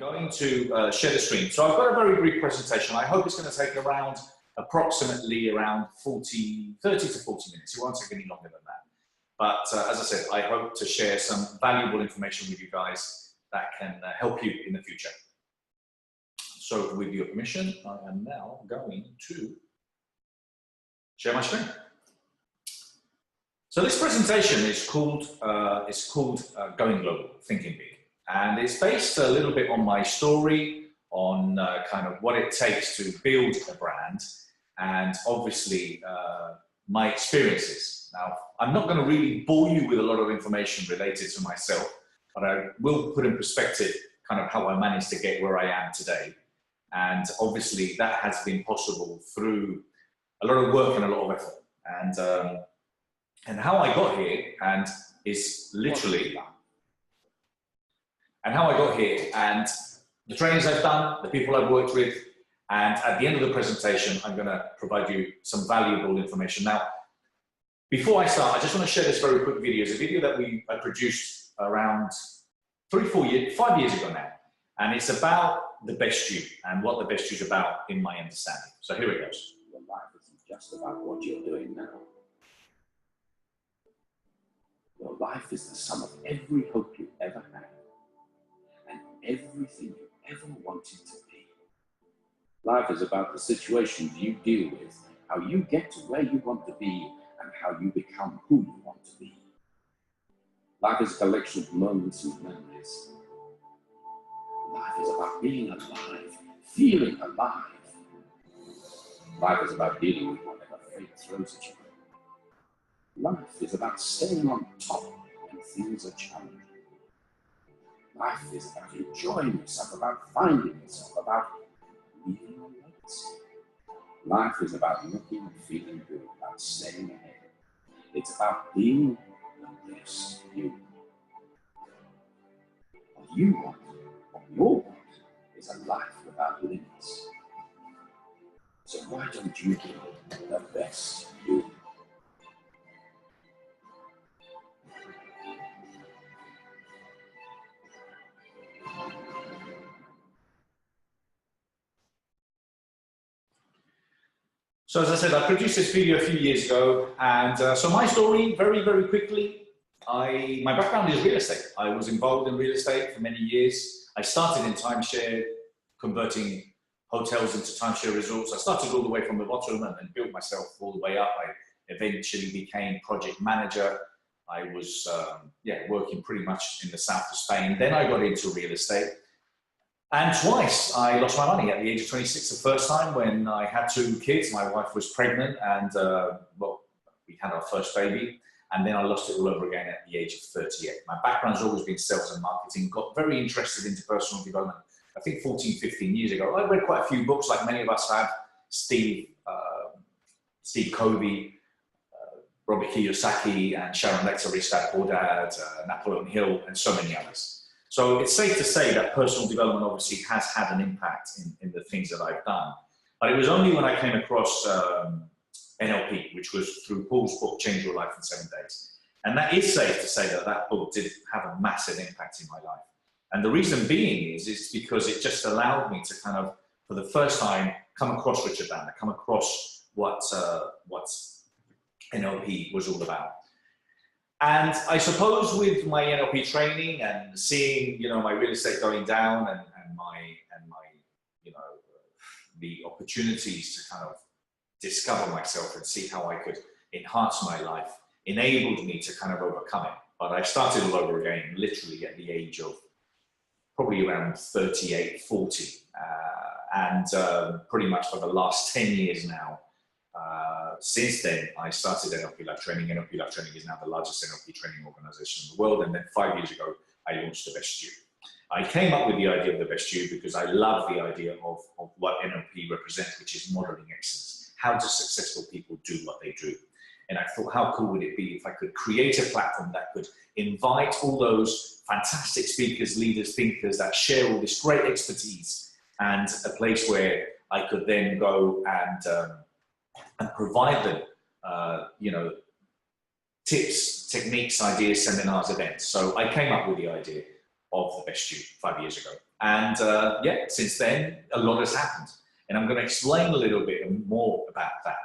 going to share the screen. So I've got a very brief presentation. I hope it's going to take approximately around 30 to 40 minutes. It won't take any longer than that. But as I said, I hope to share some valuable information with you guys that can help you in the future. So with your permission, I am now going to share my screen. So this presentation is called Going Global, Thinking Big. And it's based a little bit on my story, on kind of what it takes to build a brand, and obviously my experiences. Now, I'm not going to really bore you with a lot of information related to myself, but I will put in perspective kind of how I managed to get where I am today. And obviously that has been possible through a lot of work and a lot of effort. And how I got here, and is literally, and how I got here, and the trainings I've done, the people I've worked with, and at the end of the presentation, I'm going to provide you some valuable information. Now, before I start, I just want to share this very quick video. It's a video that I produced around 5 years ago now. And it's about the best you and what the best you is about in my understanding. So here it goes. Your life isn't just about what you're doing now. Your life is the sum of every hope you ever had and everything you ever wanted to be. Life is about the situations you deal with, how you get to where you want to be, and how you become who you want to be. Life is a collection of moments and memories. Life is about being alive, feeling alive. Life is about dealing with whatever fate throws at you. Life is about staying on top when things are challenging. Life is about enjoying yourself, about finding yourself, about leaving a legacy. Life is about looking and feeling good, about staying ahead. It's about being the best you. What you want, what you want, is a life without limits. So why don't you be the best you? So as I said, I produced this video a few years ago, and so my story, very, very quickly, my background is real estate. I was involved in real estate for many years. I started in timeshare, converting hotels into timeshare resorts. I started all the way from the bottom and then built myself all the way up. I eventually became project manager. I was working pretty much in the south of Spain. Then I got into real estate. And twice I lost my money. At the age of 26, the first time when I had 2 kids, my wife was pregnant, and well, we had our first baby. And then I lost it all over again at the age of 38. My background's always been sales and marketing, got very interested into personal development. I think 14, 15 years ago. I read quite a few books like many of us have, Steve Covey, Robert Kiyosaki, and Sharon Lecter, Rich Dad Poor Dad, Napoleon Hill, and so many others. So it's safe to say that personal development obviously has had an impact in the things that I've done. But it was only when I came across NLP, which was through Paul's book, Change Your Life in 7 Days. And that is safe to say that that book did have a massive impact in my life. And the reason being is because it just allowed me to kind of, for the first time, come across Richard Bandler, come across what NLP was all about. And I suppose with my NLP training and seeing, my real estate going down and my the opportunities to kind of discover myself and see how I could enhance my life enabled me to kind of overcome it. But I started all over again, literally at the age of probably around 38, 40. And pretty much for the last 10 years now, since then, I started NLP Life Training. NLP Life Training is now the largest NLP training organization in the world. And then 5 years ago, I launched The Best You. I came up with the idea of The Best You because I love the idea of what NLP represents, which is modeling excellence. How do successful people do what they do? And I thought, how cool would it be if I could create a platform that could invite all those fantastic speakers, leaders, thinkers that share all this great expertise, and a place where I could then go and provide them, tips, techniques, ideas, seminars, events. So I came up with the idea of The Best You 5 years ago. And yeah, since then, a lot has happened. And I'm going to explain a little bit more about that.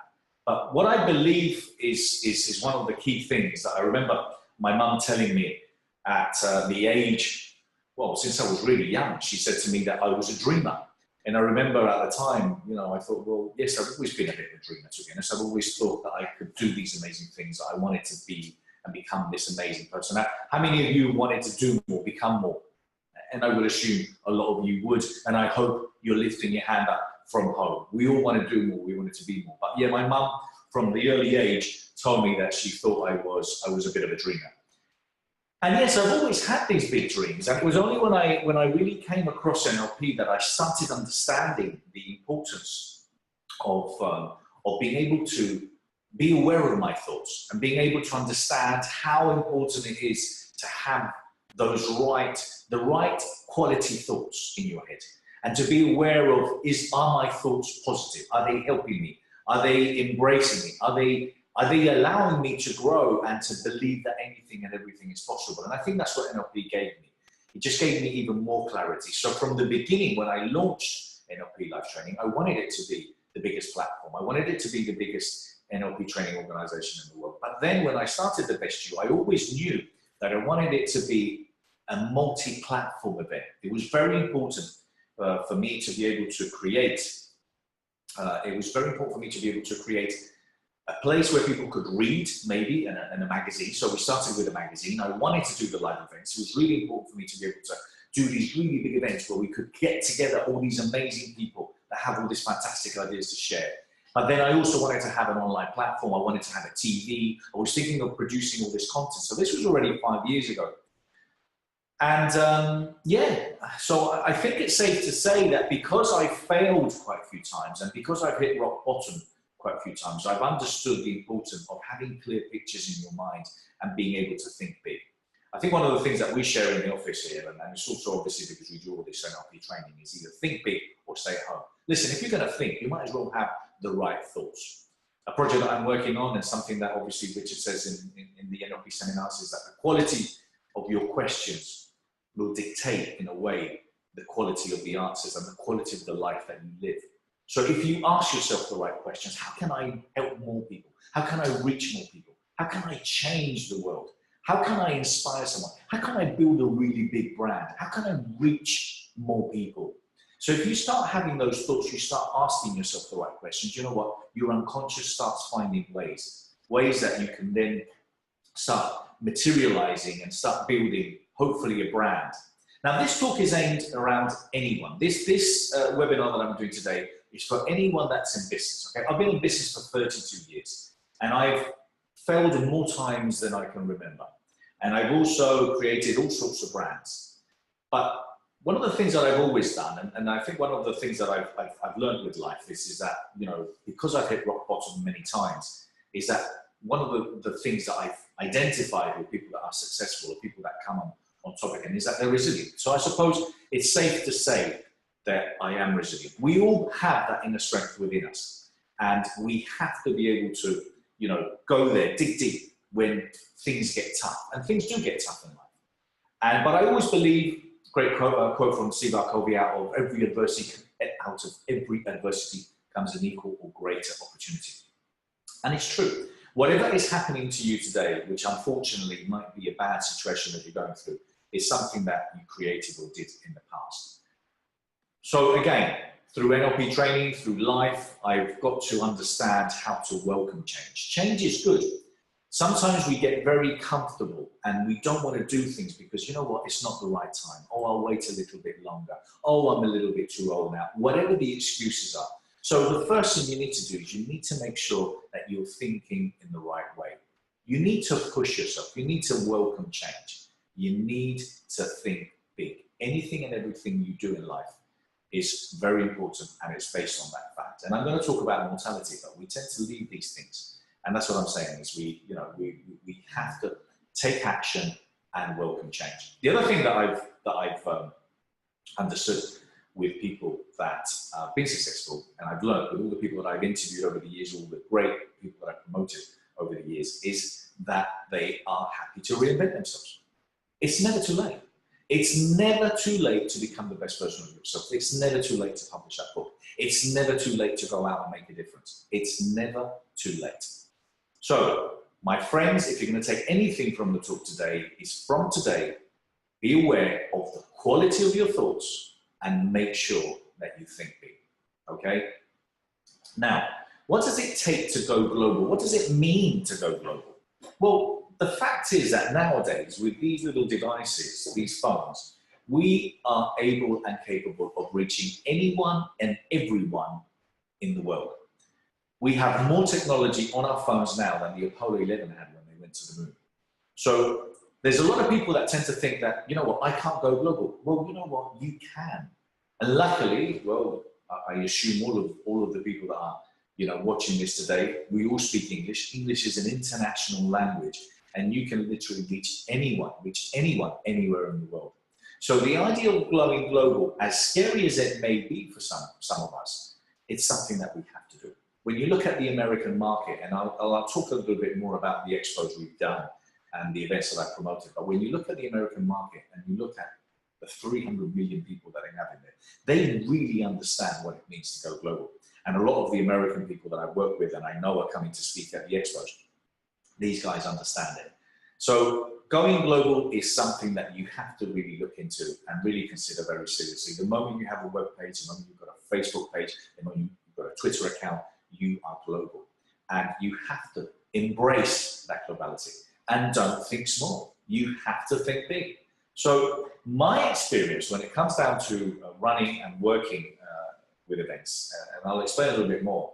But what I believe is one of the key things that I remember my mum telling me at the age, well, since I was really young, she said to me that I was a dreamer. And I remember at the time, you know, I thought, well, yes, I've always been a bit of a dreamer, to be honest. I've always thought that I could do these amazing things, that I wanted to be and become this amazing person. Now, how many of you wanted to do more, become more? And I would assume a lot of you would, and I hope you're lifting your hand up from home. We all want to do more, we wanted to be more. But yeah, my mum, from the early age, told me that she thought I was a bit of a dreamer. And yes, I've always had these big dreams. And it was only when I really came across NLP that I started understanding the importance of being able to be aware of my thoughts and being able to understand how important it is to have the right quality thoughts in your head, and to be aware of, are my thoughts positive? Are they helping me? Are they embracing me? Are they allowing me to grow and to believe that anything and everything is possible? And I think that's what NLP gave me. It just gave me even more clarity. So from the beginning, when I launched NLP Life Training, I wanted it to be the biggest platform. I wanted it to be the biggest NLP training organization in the world. But then when I started the Best You, I always knew that I wanted it to be a multi-platform event. It was very important for me to be able to create, a place where people could read, maybe, in a magazine. So we started with a magazine. I wanted to do the live events. It was really important for me to be able to do these really big events where we could get together all these amazing people that have all these fantastic ideas to share. But then I also wanted to have an online platform. I wanted to have a TV. I was thinking of producing all this content. So this was already 5 years ago. And yeah, so I think it's safe to say that because I failed quite a few times and because I've hit rock bottom quite a few times, I've understood the importance of having clear pictures in your mind and being able to think big. I think one of the things that we share in the office here, and it's also obviously because we do all this NLP training, is either think big or stay at home. Listen, if you're going to think, you might as well have the right thoughts. A project that I'm working on, and something that obviously Richard says in the NLP seminars, is that the quality of your questions will dictate, in a way, the quality of the answers and the quality of the life that you live. So if you ask yourself the right questions, how can I help more people? How can I reach more people? How can I change the world? How can I inspire someone? How can I build a really big brand? How can I reach more people? So if you start having those thoughts, you start asking yourself the right questions, you know what? Your unconscious starts finding ways that you can then start materializing and start building, hopefully, a brand. Now, this talk is aimed around anyone. This webinar that I'm doing today is for anyone that's in business. Okay, I've been in business for 32 years, and I've failed more times than I can remember. And I've also created all sorts of brands. But one of the things that I've always done, and I think one of the things that I've learned with life is that, you know, because I've hit rock bottom many times, is that one of the things that I've identified with people that are successful, or people that come on top again, is that they're resilient. So I suppose it's safe to say that I am resilient. We all have that inner strength within us, and we have to be able to, you know, go there, dig deep when things get tough, and things do get tough in life. But I always believe, great quote from Steve Harvey, out of every adversity comes an equal or greater opportunity. And it's true. Whatever is happening to you today, which unfortunately might be a bad situation that you're going through, is something that you created or did in the past. So again, through NLP training, through life, I've got to understand how to welcome change. Change is good. Sometimes we get very comfortable and we don't want to do things because, you know what, it's not the right time. Oh, I'll wait a little bit longer. Oh, I'm a little bit too old now. Whatever the excuses are. So the first thing you need to do is you need to make sure that you're thinking in the right way. You need to push yourself. You need to welcome change. You need to think big. Anything and everything you do in life is very important, and it's based on that fact. And I'm going to talk about mortality, but we tend to leave these things. And that's what I'm saying, is we have to take action and welcome change. The other thing that I've understood with people that have been successful, and I've learned with all the people that I've interviewed over the years, all the great people that I've promoted over the years, is that they are happy to reinvent themselves. It's never too late. It's never too late to become the best version of yourself. It's never too late to publish that book. It's never too late to go out and make a difference. It's never too late. So, my friends, if you're going to take anything from the talk today, is from today, be aware of the quality of your thoughts and make sure that you think big. Okay? Now, what does it take to go global? What does it mean to go global? Well, the fact is that nowadays, with these little devices, these phones, we are able and capable of reaching anyone and everyone in the world. We have more technology on our phones now than the Apollo 11 had when they went to the moon. So there's a lot of people that tend to think that, you know what, I can't go global. Well, you know what, you can. And luckily, well, I assume all of the people that are, you know, watching this today, we all speak English. English is an international language, and you can literally reach anyone anywhere in the world. So the idea of going global, as scary as it may be for some of us, it's something that we have to do. When you look at the American market, and I'll talk a little bit more about the expos we've done and the events that I've promoted, but when you look at the American market and you look at the 300 million people that they have in there, they really understand what it means to go global. And a lot of the American people that I work with and I know are coming to speak at the expos, these guys understand it. So going global is something that you have to really look into and really consider very seriously. The moment you have a web page, the moment you've got a Facebook page, the moment you've got a Twitter account, you are global. And you have to embrace that globality and don't think small. You have to think big. So my experience when it comes down to running and working with events, and I'll explain a little bit more.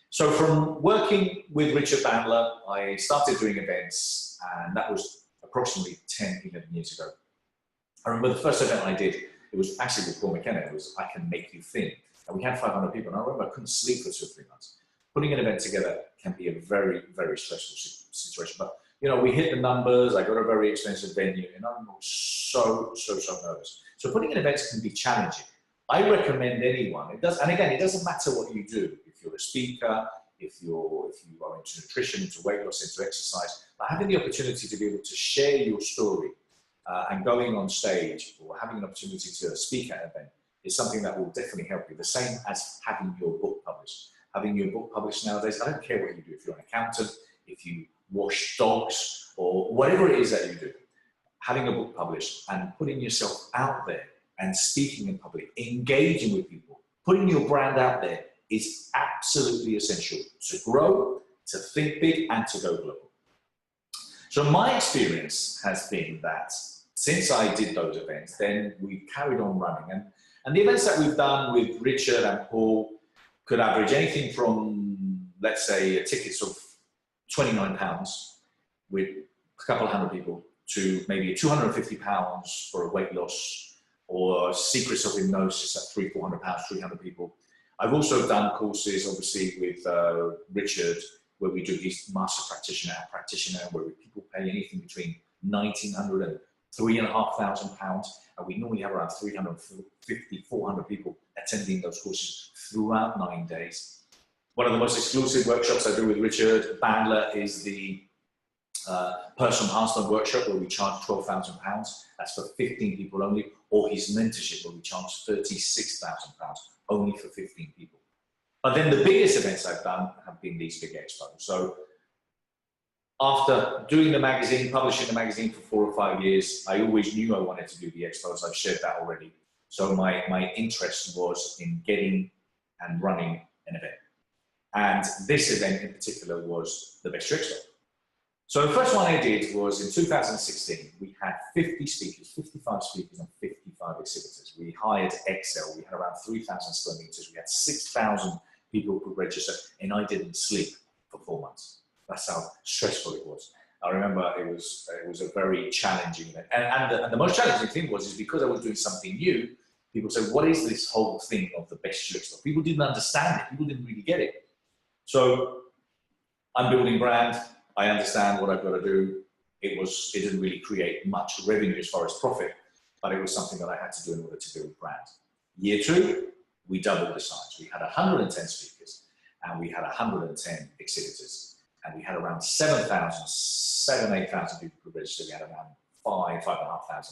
So from working with Richard Bandler, I started doing events, and that was approximately 10, 11 years ago. I remember the first event I did, it was actually with Paul McKenna, it was I Can Make You Think. And we had 500 people, and I remember I couldn't sleep for 2 or 3 months. Putting an event together can be a very, very stressful situation. But, you know, we hit the numbers, I got a very expensive venue, and I'm so nervous. So putting an event can be challenging. I recommend anyone, and again, it doesn't matter what you do. If you're a speaker, if you are into nutrition, into weight loss, into exercise, but having the opportunity to be able to share your story and going on stage or having an opportunity to speak at an event is something that will definitely help you. The same as having your book published. Having your book published nowadays, I don't care what you do. If you're an accountant, if you wash dogs, or whatever it is that you do, having a book published and putting yourself out there and speaking in public, engaging with people, putting your brand out there is absolutely essential to grow, to think big, and to go global. So my experience has been that since I did those events, then we've carried on running. And the events that we've done with Richard and Paul could average anything from, let's say, tickets of £29 with a couple of hundred people to maybe £250 for a weight loss, or Secrets of Hypnosis at £300-400, 300 people. I've also done courses, obviously, with Richard, where we do his master practitioner, where people pay anything between £1,900 and £3,500, and we normally have around 350, 400 people attending those courses throughout 9 days. One of the most exclusive workshops I do with Richard Bandler is the personal enhancement workshop, where we charge £12,000. That's for 15 people only, or his mentorship, where we charge £36,000 only for 15 people. But then the biggest events I've done have been these big expos. So after doing the magazine, publishing the magazine for 4 or 5 years, I always knew I wanted to do the expos. I've shared that already. So my interest was in getting and running an event. And this event in particular was the Best Expo. So the first one I did was in 2016. We had 50 speakers, 55 speakers and 55 exhibitors. We hired Excel. We had around 3,000 square meters. We had 6,000 people who could register, and I didn't sleep for 4 months. That's how stressful it was. I remember it was a very challenging event. And the most challenging thing was because I was doing something new, people said, what is this whole thing of the Best Expo? People didn't understand it. People didn't really get it. So I'm building brand. I understand what I've got to do. It didn't really create much revenue as far as profit, but it was something that I had to do in order to build brand. Year 2, we doubled the size. We had 110 speakers and we had 110 exhibitors, and we had around 8,000 people who registered. We had around 5,500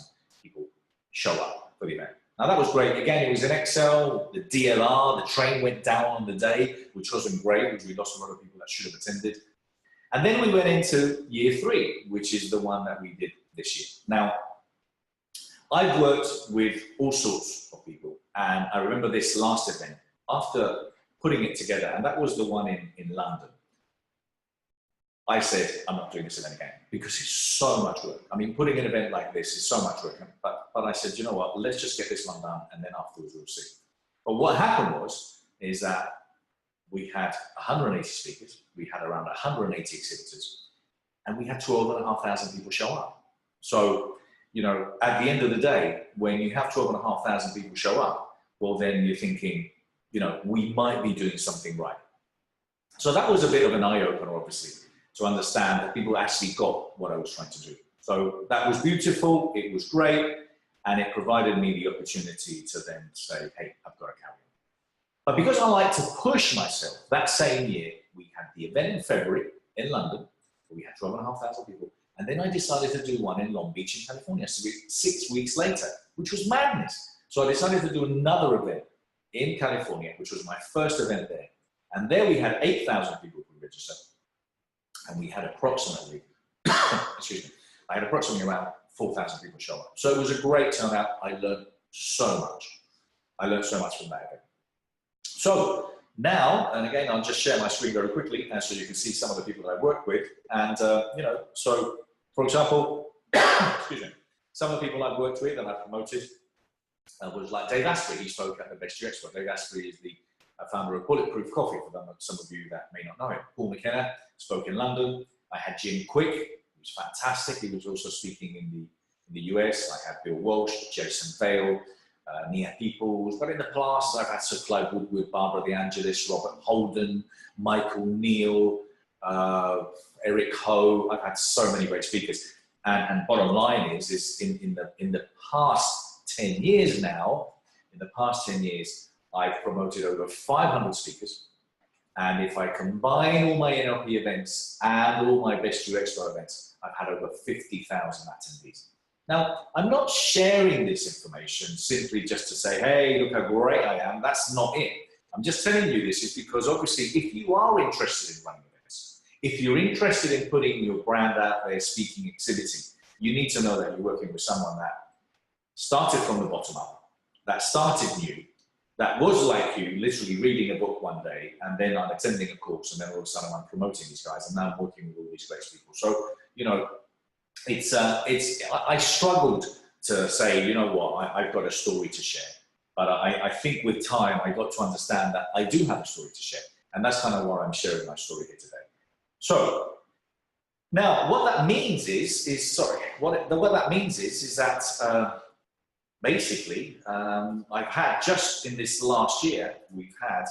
people show up for the event. Now that was great. Again, it was in Excel, the DLR, the train went down on the day, which wasn't great, because we lost a lot of people that should have attended. And then we went into year 3, which is the one that we did this year. Now, I've worked with all sorts of people, and I remember this last event, after putting it together, and that was the one in London. I said, I'm not doing this event again, because it's so much work. I mean, putting an event like this is so much work, but I said, you know what, let's just get this one done, and then afterwards we'll see. But what happened is that we had 180 speakers, we had around 180 exhibitors, and we had 12,500 people show up. So, you know, at the end of the day, when you have 12,500 people show up, well, then you're thinking, you know, we might be doing something right. So that was a bit of an eye-opener, obviously, to understand that people actually got what I was trying to do. So that was beautiful, it was great, and it provided me the opportunity to then say, hey, I've got to carry on. But because I like to push myself, that same year, we had the event in February in London, where we had 12,500 people, and then I decided to do one in Long Beach in California, so 6 weeks later, which was madness. So I decided to do another event in California, which was my first event there. And there we had 8,000 people who registered. And we had approximately, excuse me, I had approximately around 4,000 people show up. So it was a great turnout. I learned so much. I learned so much from that event. So now, and again, I'll just share my screen very quickly, so you can see some of the people that I work with. And, you know, so for example, excuse me, some of the people I've worked with and I've promoted was like Dave Asprey. He spoke at the Best You EXPO. Dave Asprey is the founder of Bulletproof Coffee, for them, some of you that may not know him. Paul McKenna spoke in London. I had Jim Quick, who was fantastic. He was also speaking in the US. I had Bill Walsh, Jason Vale, Nia Peoples. But in the past, I've had Sir Clive Woodward, Barbara De Angelis, Robert Holden, Michael Neal, Eric Ho. I've had so many great speakers. And bottom line is in the past 10 years now, I've promoted over 500 speakers. And if I combine all my NLP events and all my Best You EXPO events, I've had over 50,000 attendees. Now, I'm not sharing this information simply just to say, hey, look how great I am. That's not it. I'm just telling you this is because obviously if you are interested in running events, if you're interested in putting your brand out there, speaking, exhibiting, you need to know that you're working with someone that started from the bottom up, that started new, that was like you, literally reading a book one day, and then I'm attending a course, and then all of a sudden I'm promoting these guys, and now I'm working with all these great people. So, you know, I struggled to say, you know what, I've got a story to share. But I think with time, I got to understand that I do have a story to share. And that's kind of why I'm sharing my story here today. So, now what that means is that basically, I've had, just in this last year, we've had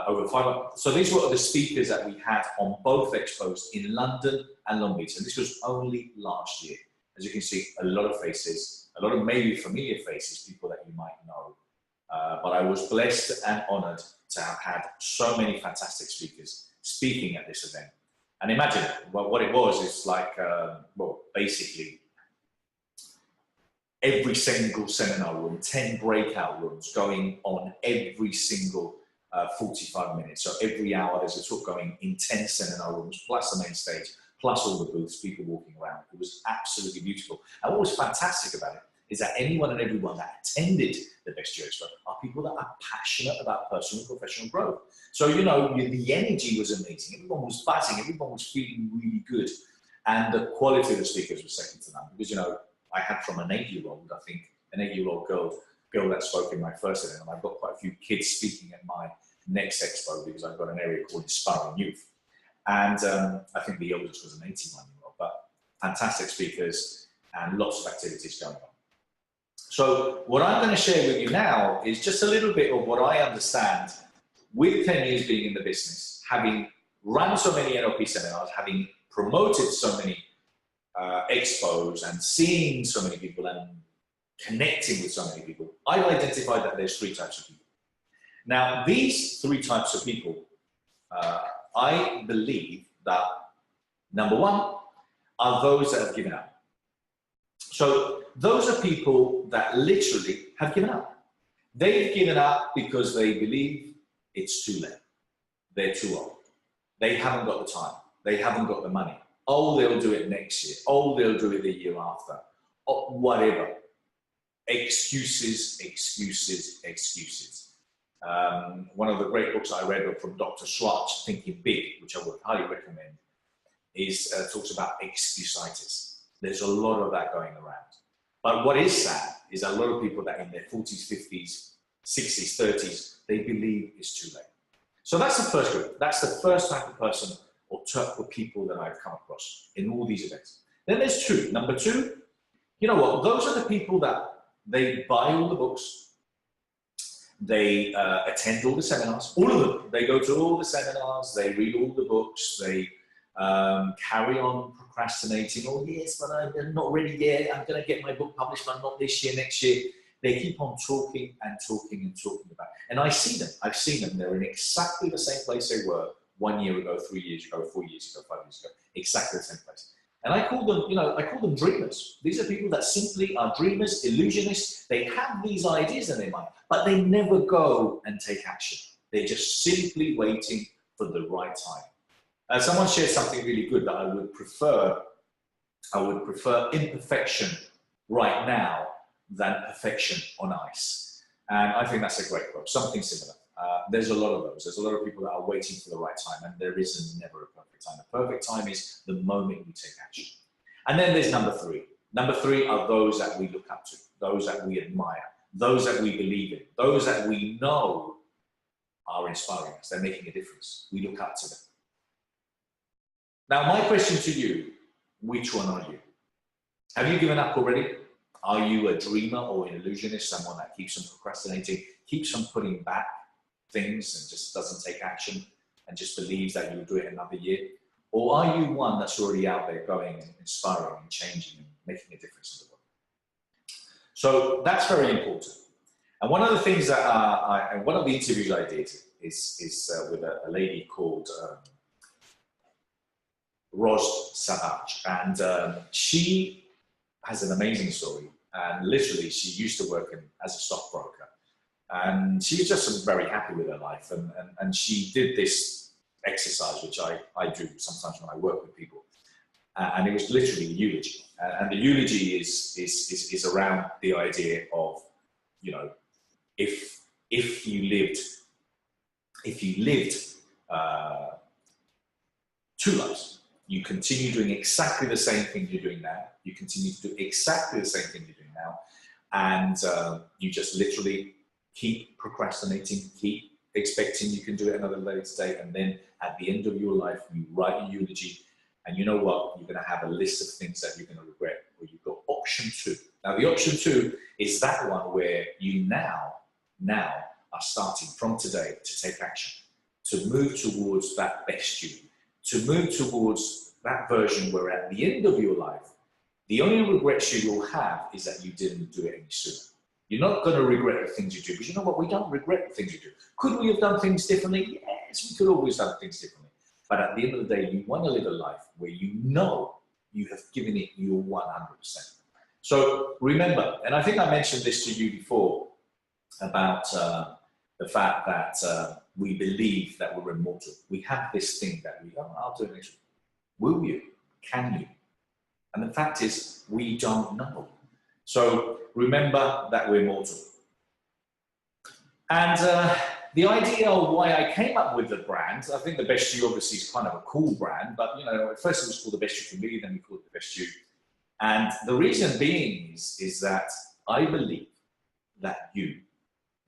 over 500. So these were the speakers that we had on both expos in London and Long Beach. And this was only last year. As you can see, a lot of faces, a lot of maybe familiar faces, people that you might know. But I was blessed and honored to have had so many fantastic speakers speaking at this event. And imagine, well, what it was is like, well, basically, every single seminar room, 10 breakout rooms going on every single 45 minutes. So every hour there's a talk going in 10 seminar rooms, plus the main stage, plus all the booths, people walking around. It was absolutely beautiful. And what was fantastic about it is that anyone and everyone that attended the Best You EXPO are people that are passionate about personal and professional growth. So, you know, the energy was amazing. Everyone was buzzing. Everyone was feeling really good. And the quality of the speakers was second to none. Because, you know, I had from an 8-year-old, I think, an 8-year-old girl that spoke in my first event, and I've got quite a few kids speaking at my next expo because I've got an area called Inspiring Youth. And I think the oldest was an 81-year-old, but fantastic speakers and lots of activities going on. So what I'm going to share with you now is just a little bit of what I understand with 10 years being in the business, having run so many NLP seminars, having promoted so many expos and seeing so many people and connecting with so many people, I've identified that there's 3 types of people. Now, these 3 types of people, I believe that, number 1, are those that have given up. So those are people that literally have given up. They've given up because they believe it's too late. They're too old. They haven't got the time. They haven't got the money. Oh, they'll do it next year. Oh, they'll do it the year after. Oh, whatever. Excuses, excuses, excuses. One of the great books I read from Dr. Schwartz, Thinking Big, which I would highly recommend, is talks about excusitis. There's a lot of that going around. But what is sad is a lot of people that in their 40s, 50s, 60s, 30s, they believe it's too late. So that's the first group. That's the first type of person or type of people that I've come across in all these events. Then there's two. Number two, you know what? Those are the people that they buy all the books. They attend all the seminars, all of them. They go to all the seminars. They read all the books. They carry on procrastinating. Oh, yes, but I'm not ready yet. I'm going to get my book published, but not this year, next year. They keep on talking and talking and talking about it. And I see them. I've seen them. They're in exactly the same place they were 1 year ago, 3 years ago, 4 years ago, 5 years ago. Exactly the same place. And I call them, you know, I call them dreamers. These are people that simply are dreamers, illusionists. They have these ideas in their mind, but they never go and take action. They're just simply waiting for the right time. Someone shared something really good that I would prefer imperfection right now than perfection on ice. And I think that's a great quote, something similar. There's a lot of those. There's a lot of people that are waiting for the right time, and there isn't never a perfect time. The perfect time is the moment we take action. And then there's number three. Number three are those that we look up to, those that we admire, those that we believe in, those that we know are inspiring us. They're making a difference. We look up to them. Now, my question to you, which one are you? Have you given up already? Are you a dreamer or an illusionist, someone that keeps on procrastinating, keeps on putting back things and just doesn't take action and just believes that you'll do it another year? Or are you one that's already out there going and inspiring and changing and making a difference in the world? So that's very important. And one of the things that one of the interviews I did is with a lady called Ros Savage, and she has an amazing story. And literally, she used to work as a stockbroker, and she was just very happy with her life. And she did this exercise, which I do sometimes when I work with people, and it was literally a eulogy. And the eulogy is around the idea of, you know, if you lived 2 lives. You continue doing exactly the same thing you're doing now. You continue to do exactly the same thing you're doing now. And you just literally keep procrastinating, keep expecting you can do it another later date. And then at the end of your life, you write a eulogy. And you know what? You're going to have a list of things that you're going to regret. Or you've got option 2. Now, the option 2 is that one where you now are starting from today to take action, to move towards that best you, to move towards that version where at the end of your life, the only regrets you will have is that you didn't do it any sooner. You're not going to regret the things you do, because you know what? We don't regret the things you do. Could we have done things differently? Yes, we could always have done things differently. But at the end of the day, you want to live a life where you know you have given it your 100%. So remember, and I think I mentioned this to you before about the fact that we believe that we're immortal. We have this thing that we, oh, I'll do it next week. Will you? Can you? And the fact is, we don't know. So remember that we're mortal. And the idea of why I came up with the brand, I think the Best You obviously is kind of a cool brand, but you know, at first it was called the Best You for me, then we called it the Best You. And the reason being is that I believe that you,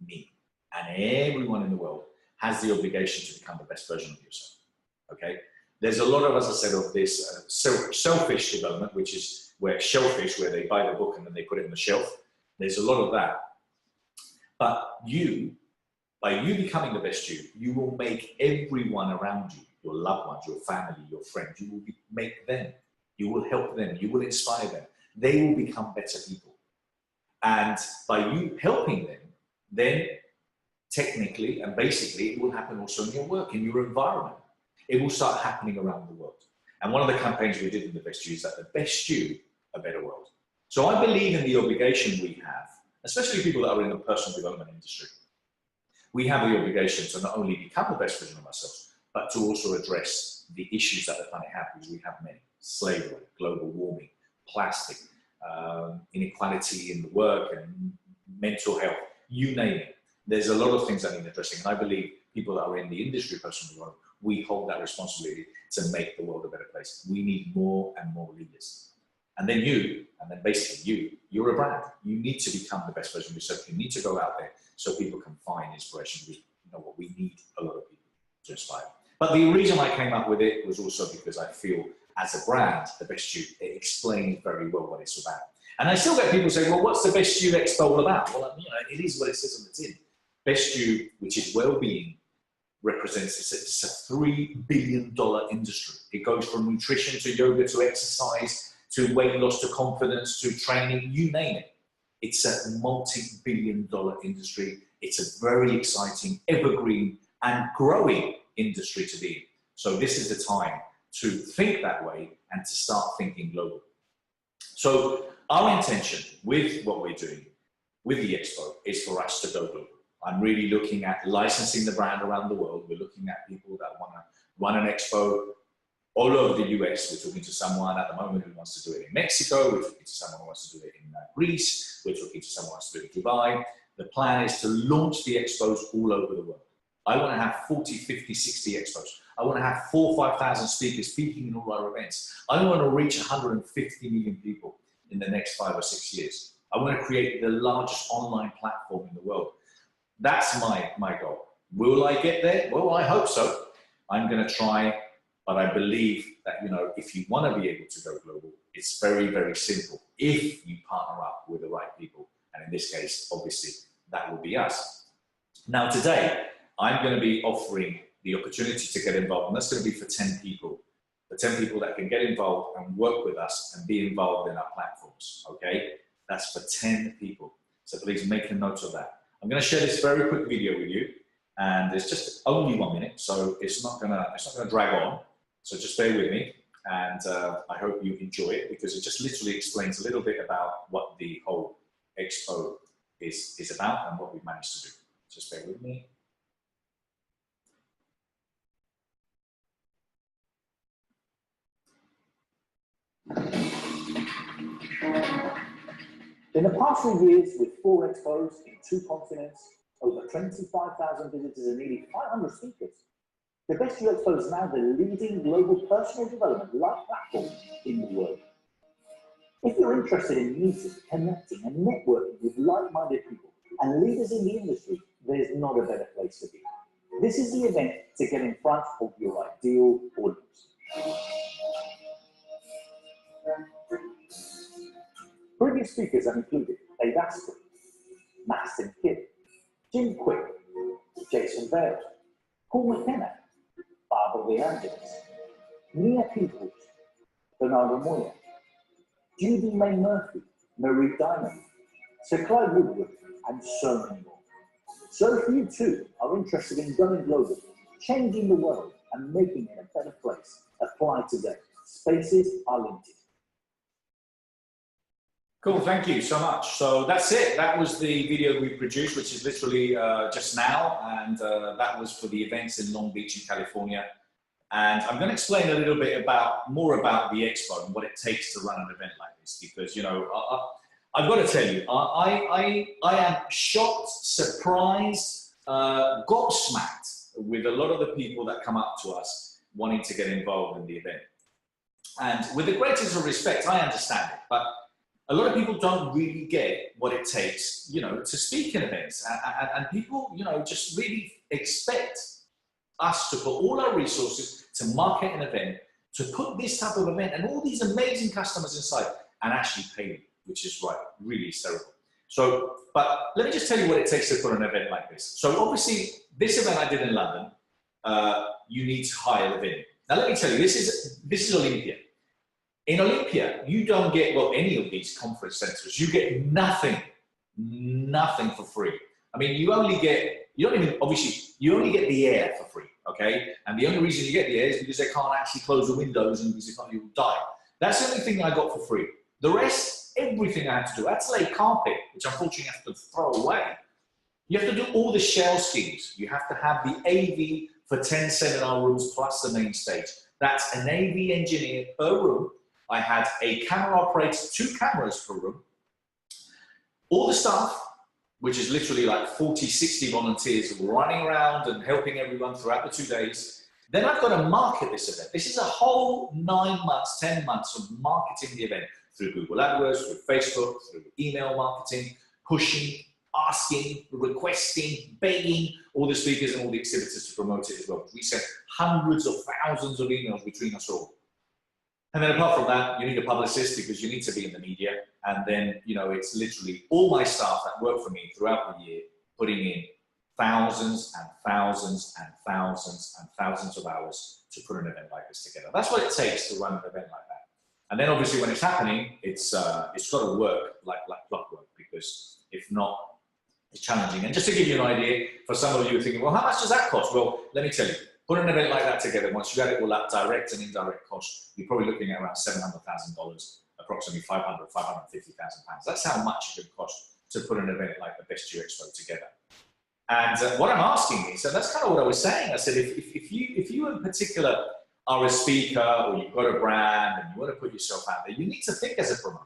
me, and everyone in the world has the obligation to become the best version of yourself, okay? There's a lot of, as I said, of this selfish development, which is where shellfish, where they buy the book and then they put it on the shelf. There's a lot of that. But you, by you becoming the best you, you will make everyone around you, your loved ones, your family, your friends, you will make them, you will help them, you will inspire them. They will become better people. And by you helping them, then technically and basically it will happen also in your work, in your environment. It will start happening around the world. And one of the campaigns we did in the Best You is that the best you, a better world. So I believe in the obligation we have, especially people that are in the personal development industry. We have the obligation to not only become the best version of ourselves, but to also address the issues that the planet has, because we have many: slavery, global warming, plastic, inequality in the work, and mental health, you name it. There's a lot of things that need addressing, and I believe people that are in the industry of personal development, we hold that responsibility to make the world a better place. We need more and more leaders. And then basically you're a brand. You need to become the best version of yourself. You need to go out there so people can find inspiration, because you know what, we need a lot of people to inspire. But the reason I came up with it was also because I feel, as a brand, the Best You, it explains very well what it's about. And I still get people saying, well, what's the Best You EXPO all about? Well, you know, it is what it says on the tin. Best You, which is well-being, represents, it's a $3 billion industry. It goes from nutrition to yoga to exercise to weight loss to confidence to training, you name it. It's a multi-billion-dollar industry. It's a very exciting, evergreen, and growing industry to be in. So this is the time to think that way and to start thinking global. So our intention with what we're doing with the Expo is for us to go global. I'm really looking at licensing the brand around the world. We're looking at people that want to run an expo all over the US. We're talking to someone at the moment who wants to do it in Mexico. We're talking to someone who wants to do it in Greece. We're talking to someone who wants to do it in Dubai. The plan is to launch the expos all over the world. I want to have 40, 50, 60 expos. I want to have 4,000 or 5,000 speakers speaking in all our events. I want to reach 150 million people in the next 5 or 6 years. I want to create the largest online platform in the world. That's my goal. Will I get there? Well, I hope so. I'm going to try, but I believe that, you know, if you want to be able to go global, it's very, very simple if you partner up with the right people. And in this case, obviously, that will be us. Now, today, I'm going to be offering the opportunity to get involved, and that's going to be for 10 people. The 10 people that can get involved and work with us and be involved in our platforms, okay? That's for 10 people. So please make a note of that. I'm going to share this very quick video with you, and it's just only 1 minute, so it's not gonna drag on. So just bear with me, and I hope you enjoy it, because it just literally explains a little bit about what the whole expo is about and what we've managed to do. Just bear with me. In the past 3 years, with 4 expos in 2 continents, over 25,000 visitors and nearly 500 speakers, the Best You EXPO is now the leading global personal development live platform in the world. If you're interested in meeting, connecting and networking with like-minded people and leaders in the industry, there's not a better place to be. This is the event to get in front of your ideal audience. Previous speakers have included Dave Asprey, Mastin Kidd, Jim Quick, Jason Bales, Paul McKenna, Barbara DeAngelis, Nia Peoples, Bernardo Moya, Judy May Murphy, Marie Diamond, Sir Clyde Woodward, and so many more. So if you too are interested in going global, changing the world and making it a better place, apply today. Spaces are limited. Cool, thank you so much. So that's it. That was the video we produced, which is literally just now. And that was for the events in Long Beach in California. And I'm going to explain a little bit more about the Expo and what it takes to run an event like this. Because, you know, I've got to tell you, I am shocked, surprised, gobsmacked with a lot of the people that come up to us wanting to get involved in the event. And with the greatest of respect, I understand it. But a lot of people don't really get what it takes, you know, to speak in events. And people, you know, just really expect us to put all our resources to market an event, to put this type of event and all these amazing customers inside and actually pay them, which is really hysterical. So, but let me just tell you what it takes to put an event like this. So obviously, this event I did in London, you need to hire the venue. Now let me tell you, this is Olympia. In Olympia, you don't get, well, any of these conference centers, you get nothing for free. I mean, you only get the air for free, okay? And the only reason you get the air is because they can't actually close the windows and because if not, you'll die. That's the only thing I got for free. The rest, lights, everything I had to do. I had to lay carpet, which unfortunately I have to throw away. You have to do all the shell schemes. You have to have the AV for 10 seminar rooms plus the main stage. That's an AV engineer per room. I had a camera operator, 2 cameras per room. All the staff, which is literally like 40, 60 volunteers running around and helping everyone throughout the 2 days. Then I've got to market this event. This is a whole 9 months, 10 months of marketing the event through Google AdWords, through Facebook, through email marketing, pushing, asking, requesting, begging all the speakers and all the exhibitors to promote it as well. We sent hundreds of thousands of emails between us all. And then apart from that, you need a publicist because you need to be in the media. And then, you know, it's literally all my staff that work for me throughout the year, putting in thousands and thousands and thousands and thousands of hours to put an event like this together. That's what it takes to run an event like that. And then obviously when it's happening, it's got to work like clockwork, because if not, it's challenging. And just to give you an idea, for some of you who are thinking, well, how much does that cost? Well, let me tell you, put an event like that together, once you add it all up, direct and indirect costs, you're probably looking at around $700,000, approximately £550,000. That's how much it would cost to put an event like the Best You EXPO together. And what I'm asking is, and that's kind of what I was saying, I said, if you in particular are a speaker or you've got a brand and you want to put yourself out there, you need to think as a promoter.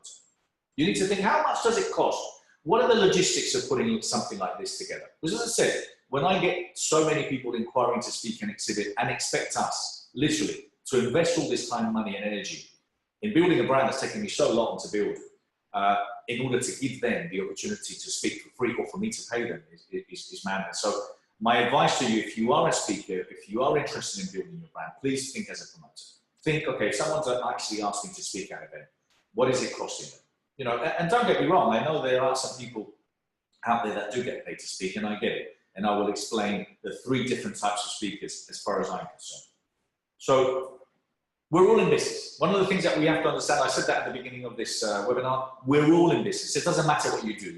You need to think, how much does it cost? What are the logistics of putting something like this together? Because as I said, when I get so many people inquiring to speak and exhibit and expect us, literally, to invest all this time, money and energy in building a brand that's taken me so long to build, in order to give them the opportunity to speak for free or for me to pay them is madness. So my advice to you, if you are a speaker, if you are interested in building your brand, please think as a promoter. Think, okay, if someone's actually asking to speak at an event, what is it costing them? You know, and don't get me wrong, I know there are some people out there that do get paid to speak, and I get it. And I will explain the 3 different types of speakers as far as I'm concerned. So we're all in business. One of the things that we have to understand, I said that at the beginning of this webinar, we're all in business. It doesn't matter what you do.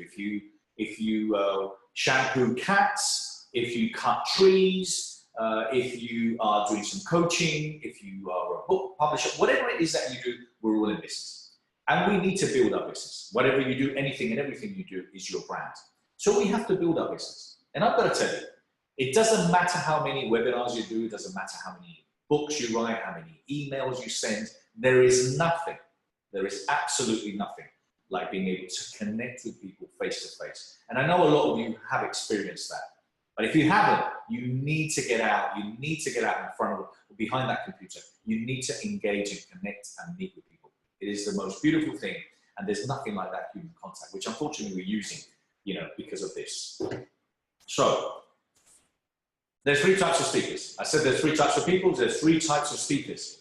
If you shampoo cats, if you cut trees, if you are doing some coaching, if you are a book publisher, whatever it is that you do, we're all in business. And we need to build our business. Whatever you do, anything and everything you do is your brand. So we have to build our business. And I've got to tell you, it doesn't matter how many webinars you do, it doesn't matter how many books you write, how many emails you send, there is absolutely nothing like being able to connect with people face to face. And I know a lot of you have experienced that. But if you haven't, you need to get out. You need to get out in front of or behind that computer. You need to engage and connect and meet with people. It is the most beautiful thing. And there's nothing like that human contact, which unfortunately we're using, you know, because of this. So there's 3 types of speakers. I said there's 3 types of people, there's 3 types of speakers.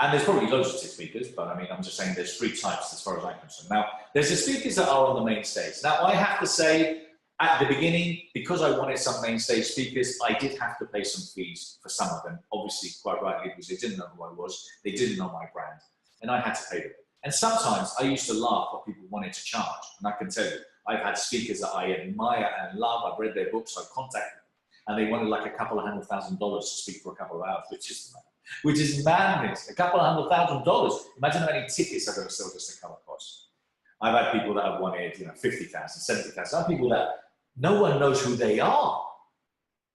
And there's probably loads of speakers, but I mean, I'm just saying there's 3 types as far as I'm concerned. Now, there's the speakers that are on the main stage. Now, I have to say, at the beginning, because I wanted some main stage speakers, I did have to pay some fees for some of them, obviously quite rightly, because they didn't know who I was, they didn't know my brand, and I had to pay them. And sometimes I used to laugh what people wanted to charge, and I can tell you, I've had speakers that I admire and love, I've read their books, I've contacted them, and they wanted like a couple of $100,000 to speak for a couple of hours, which is madness. A couple of $100,000. Imagine how many tickets I've got to sell just to cover costs. I've had people that have wanted, you know, 50,000, 70,000. I've had people that no one knows who they are.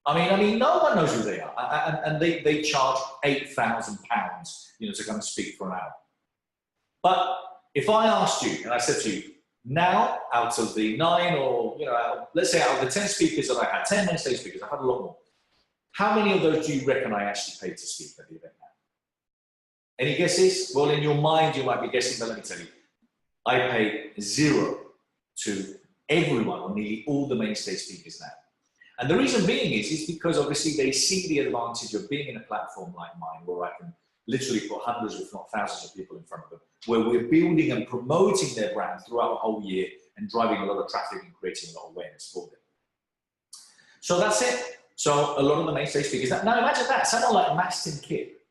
I mean, no one knows who they are, and they charge £8,000, you know, to come and speak for an hour. But if I asked you, and I said to you, now, out of the 9 or, you know, let's say out of the 10 speakers that I had, 10 main stage speakers, I've had a lot more. How many of those do you reckon I actually paid to speak at the event now? Any guesses? Well, in your mind, you might be guessing, but let me tell you, I pay 0 to everyone, or nearly all the main stage speakers now. And the reason being is because obviously they see the advantage of being in a platform like mine, where I can literally put hundreds, if not thousands of people in front of them, where we're building and promoting their brand throughout the whole year and driving a lot of traffic and creating a lot of awareness for them. So that's it. So a lot of the main stage speakers. Now imagine that, someone like Mastin Kipp,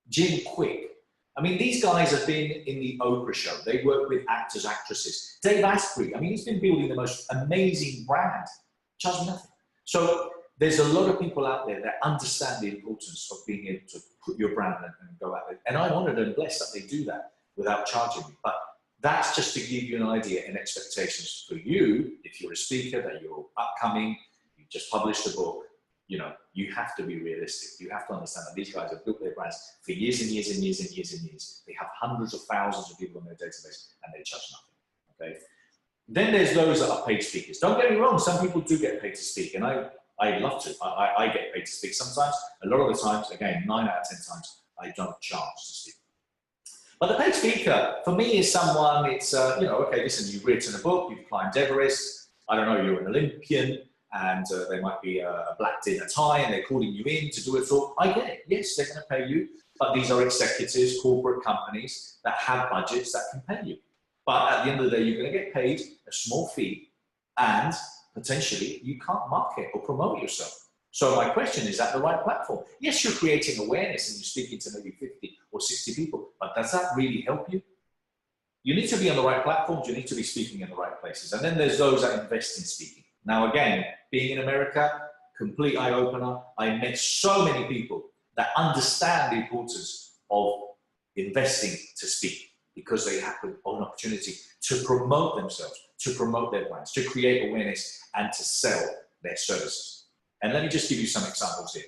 Jim Quick. I mean, these guys have been in the Oprah show. They work with actors, actresses. Dave Asprey, I mean, he's been building the most amazing brand. Charge me nothing. So there's a lot of people out there that understand the importance of being able to put your brand and go out there. And I'm honored and blessed that they do that without charging me. But That's just to give you an idea and expectations for you. If you're a speaker, that you're upcoming, you just published a book, you know, you have to be realistic. You have to understand that these guys have built their brands for years and years and years and years and years. They have hundreds of thousands of people on their database and they charge nothing, okay? Then there's those that are paid speakers. Don't get me wrong, some people do get paid to speak, and I love to. I get paid to speak sometimes. A lot of the times, again, 9 out of 10 times, I don't charge to speak. But the paid speaker, for me, is someone, it's, you know, okay, listen, you've written a book, you've climbed Everest, I don't know, you're an Olympian, and there might be a black dinner tie, and they're calling you in to do a talk. I get it. Yes, they're going to pay you, but these are executives, corporate companies that have budgets that can pay you. But at the end of the day, you're going to get paid a small fee, and potentially you can't market or promote yourself. So my question is, that the right platform? Yes, you're creating awareness and you're speaking to maybe 50 or 60 people, but does that really help you? You need to be on the right platforms, you need to be speaking in the right places. And then there's those that invest in speaking. Now again, being in America, complete eye-opener, I met so many people that understand the importance of investing to speak, because they have an opportunity to promote themselves, to promote their brands, to create awareness and to sell their services. And let me just give you some examples here,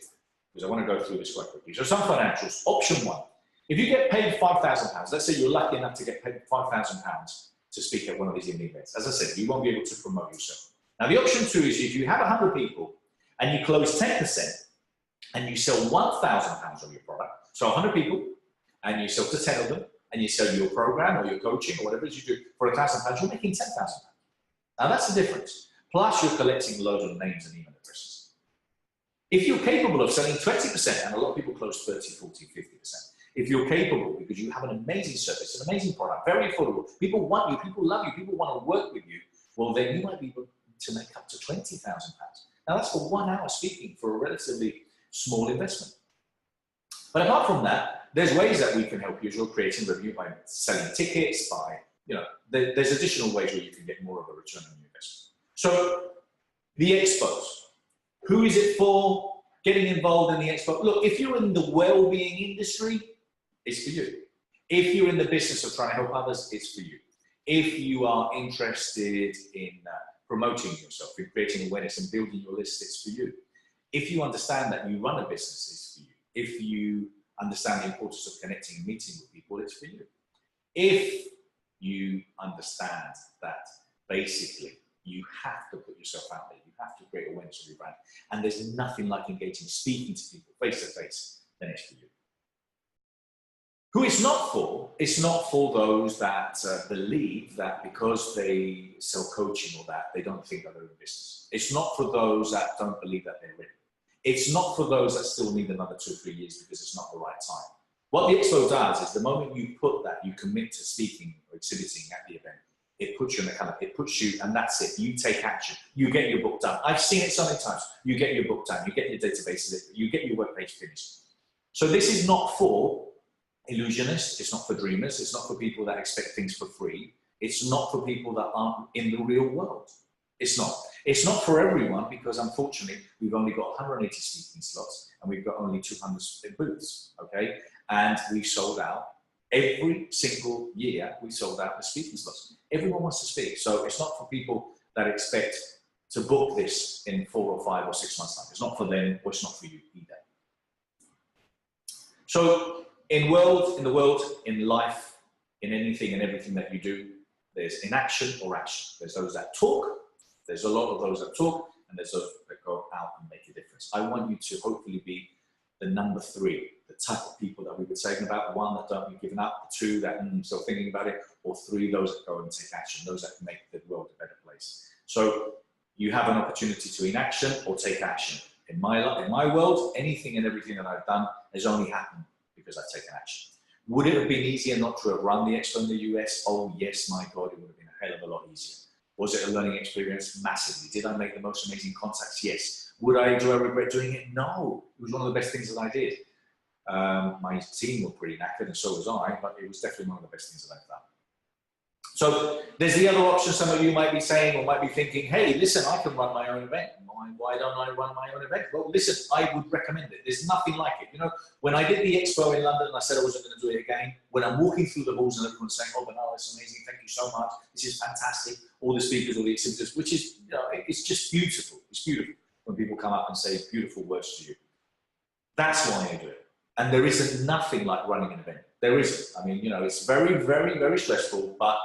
because I want to go through this quite quickly. So some financials. Option 1, if you get paid £5,000, let's say you're lucky enough to get paid £5,000 to speak at one of these evening events. As I said, you won't be able to promote yourself. Now the option 2 is if you have 100 people and you close 10% and you sell £1,000 of your product, so 100 people, and you sell to 10 of them, and you sell your program or your coaching or whatever it is you do for £1,000, you're making £10,000. Now that's the difference. Plus you're collecting loads of names and email addresses. If you're capable of selling 20%, and a lot of people close 30, 40, 50%, if you're capable because you have an amazing service, an amazing product, very affordable, people want you, people love you, people want to work with you, well then you might be able to make up to £20,000. Now that's for 1 hour speaking for a relatively small investment. But apart from that, there's ways that we can help you as you're creating revenue by selling tickets, by, you know, there's additional ways where you can get more of a return on your investment. So the expos, who is it for? Getting involved in the expo. Look, if you're in the well-being industry, it's for you. If you're in the business of trying to help others, it's for you. If you are interested in promoting yourself, in creating awareness and building your list, it's for you. If you understand that you run a business, it's for you. If you understand the importance of connecting and meeting with people, it's for you. If you understand that basically you have to put yourself out there, you have to create awareness of your brand, and there's nothing like engaging, speaking to people face to face, then it's for you. Who it's not for those that believe that because they sell coaching or that, they don't think that they're in business. It's not for those that don't believe that they're ready. It's not for those that still need another 2 or 3 years because it's not the right time. What the expo does is the moment you put that, you commit to speaking or exhibiting at the event, it puts you in the calendar, it puts you, and that's it. You take action. You get your book done. I've seen it so many times. You get your book done. You get your database, you get your webpage finished. So this is not for illusionists. It's not for dreamers. It's not for people that expect things for free. It's not for people that aren't in the real world. It's not. It's not for everyone because unfortunately we've only got 180 speaking slots and we've got only 200 booths, okay? And we've sold out. Every single year we sold out the speaking slots. Everyone wants to speak. So it's not for people that expect to book this in 4 or 5 or 6 months time. It's not for them or it's not for you either. So in the world, in life, in anything and everything that you do, there's inaction or action. There's those that talk, there's a lot of those that talk, and there's those that go out and make a difference. I want you to hopefully be the number 3, the type of people that we were talking about, 1 that don't be giving up, 2 that still thinking about it, or 3 those that go and take action, those that can make the world a better place. So you have an opportunity to inaction or take action. In my world, anything and everything that I've done has only happened because I've taken action. Would it have been easier not to have run the expo in the US? Oh yes, my God, it would have been a hell of a lot easier. Was it a learning experience? Massively. Did I make the most amazing contacts? Yes. Do I regret doing it? No. It was one of the best things that I did. My team were pretty knackered and so was I, but it was definitely one of the best things that I've done. So there's the other option. Some of you might be saying or might be thinking, hey, listen, I can run my own event. Why don't I run my own event? Well, listen, I would recommend it. There's nothing like it. You know, when I did the expo in London, I said I wasn't going to do it again. When I'm walking through the halls and everyone's saying, oh, Bernardo, it's amazing. Thank you so much. This is fantastic. All the speakers, all the exhibitors, which is, you know, it's just beautiful. It's beautiful when people come up and say beautiful words to you. That's why I do it. And there isn't nothing like running an event. There isn't. I mean, you know, it's very, very, very stressful, but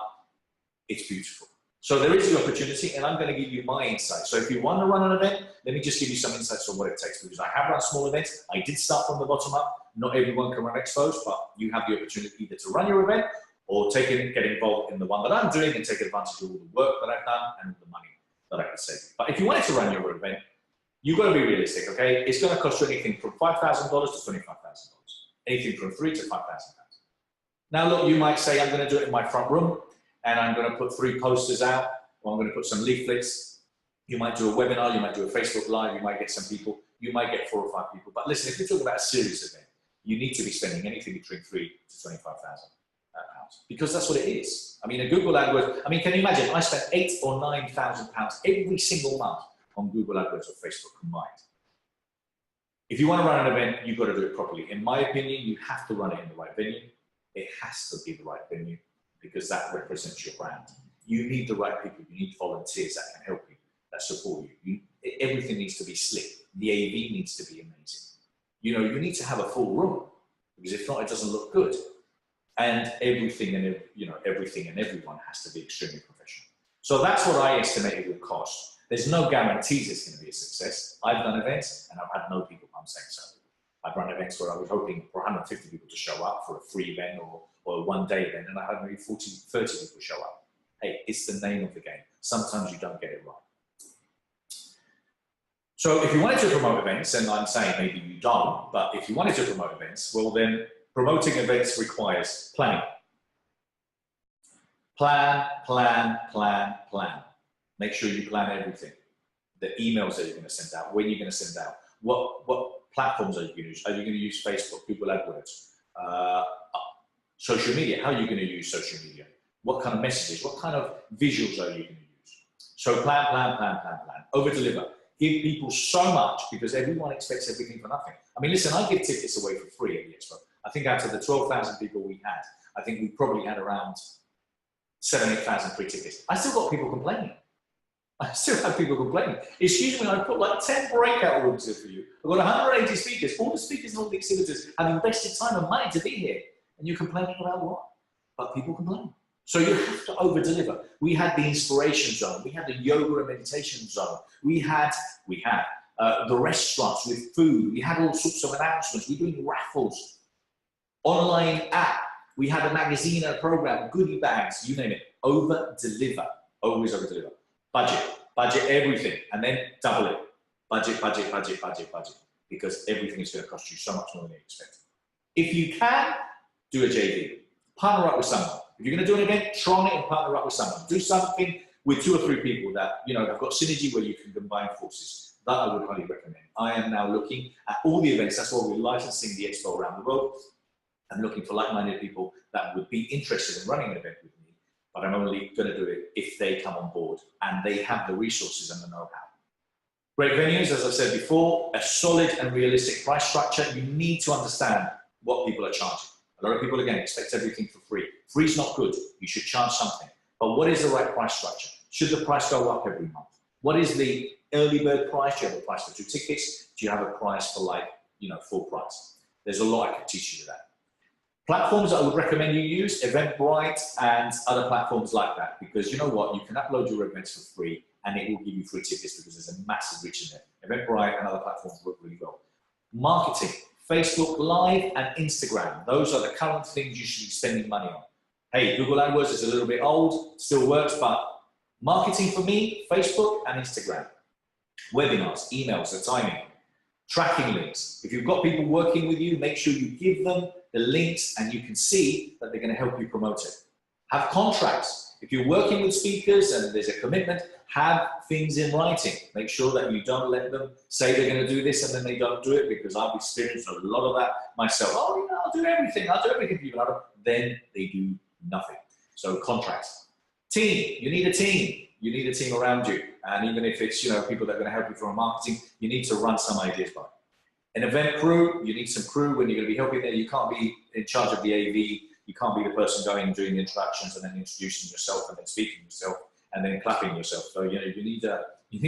it's beautiful. So there is the opportunity, and I'm going to give you my insights. So if you want to run an event, let me just give you some insights on what it takes, because I have run small events. I did start from the bottom up. Not everyone can run expos, but you have the opportunity either to run your event or get involved in the one that I'm doing and take advantage of all the work that I've done and the money that I can save. But if you wanted to run your event, you've got to be realistic, okay? It's going to cost you anything from $5,000 to $25,000, anything from $3,000 to $5,000. Now, look, you might say, I'm going to do it in my front room, and I'm going to put 3 posters out, or I'm going to put some leaflets. You might do a webinar, you might do a Facebook Live, you might get some people, you might get 4 or 5 people. But listen, if you're talking about a serious event, you need to be spending anything between £3,000 to £25,000, because that's what it is. I mean, a Google AdWords, I mean, can you imagine? I spent £8,000 or £9,000 every single month on Google AdWords or Facebook combined. If you want to run an event, you've got to do it properly. In my opinion, you have to run it in the right venue. It has to be the right venue, because that represents your brand. You need the right people. You need volunteers that can help you, that support you. Everything needs to be slick. The AV needs to be amazing. You know, you need to have a full room, because if not, it doesn't look good. And everything and everyone has to be extremely professional. So that's what I estimate it will cost. There's no guarantees it's going to be a success. I've done events and I've had no people come saying so. I've run events where I was hoping for 150 people to show up for a free event or a one-day event, and I had maybe 40, 30 people show up. Hey, it's the name of the game. Sometimes you don't get it right. So if you wanted to promote events, and I'm saying maybe you don't, but if you wanted to promote events, well then promoting events requires planning. Plan, plan, plan, plan. Make sure you plan everything. The emails that you're going to send out, when you're going to send out, what platforms are you going to use? Are you going to use Facebook, Google AdWords, social media? How are you going to use social media? What kind of messages? What kind of visuals are you going to use? So plan, plan, plan, plan, plan. Over deliver. Give people so much, because everyone expects everything for nothing. I mean, listen, I give tickets away for free at the expo. I think out of the 12,000 people we had, I think we probably had around 7,000, 8,000 free tickets. I still got people complaining. I still have people complaining. Excuse me, I put like 10 breakout rooms here for you. I've got 180 speakers. All the speakers and all the exhibitors have invested time and money to be here. And you're complaining about what? But people complain. So you have to over-deliver. We had the inspiration zone. We had the yoga and meditation zone. We had the restaurants with food. We had all sorts of announcements. We're doing raffles. Online app. We had a magazine and a program, goodie bags, you name it. Over-deliver. Always over-deliver. Budget everything, and then double it. Budget, budget, budget, budget, budget, because everything is going to cost you so much more than you expect. If you can, do a JV. Partner up with someone. If you're going to do an event, try it and partner up with someone. Do something with 2 or 3 people that, you know, have got synergy where you can combine forces. That I would highly recommend. I am now looking at all the events. That's why we're licensing the expo around the world. I'm looking for like-minded people that would be interested in running an event with me. But I'm only going to do it if they come on board and they have the resources and the know-how. Great venues, as I said before, a solid and realistic price structure. You need to understand what people are charging. A lot of people, again, expect everything for free. Free is not good. You should charge something. But what is the right price structure? Should the price go up every month? What is the early bird price? Do you have a price for 2 tickets? Do you have a price for, like, you know, full price? There's a lot I could teach you that. Platforms I would recommend you use, Eventbrite and other platforms like that, because you know what, you can upload your events for free and it will give you free tickets because there's a massive reach in there. Eventbrite and other platforms work really well. Marketing, Facebook Live and Instagram. Those are the current things you should be spending money on. Hey, Google AdWords is a little bit old, still works, but marketing for me, Facebook and Instagram. Webinars, emails, the timing. Tracking links. If you've got people working with you, make sure you give them the links and you can see that they're going to help you promote it. Have contracts. If you're working with speakers and there's a commitment, have things in writing. Make sure that you don't let them say they're going to do this and then they don't do it, because I've experienced a lot of that myself. Oh, you know, I'll do everything for you. Then they do nothing. So contracts. Team, you need a team. You need a team around you. And even if it's, you know, people that are going to help you from marketing, you need to run some ideas by. An event crew, you need some crew when you're going to be helping there. You can't be in charge of the AV. You can't be the person going and doing the introductions and then introducing yourself and then speaking yourself and then clapping yourself. So, you know, you need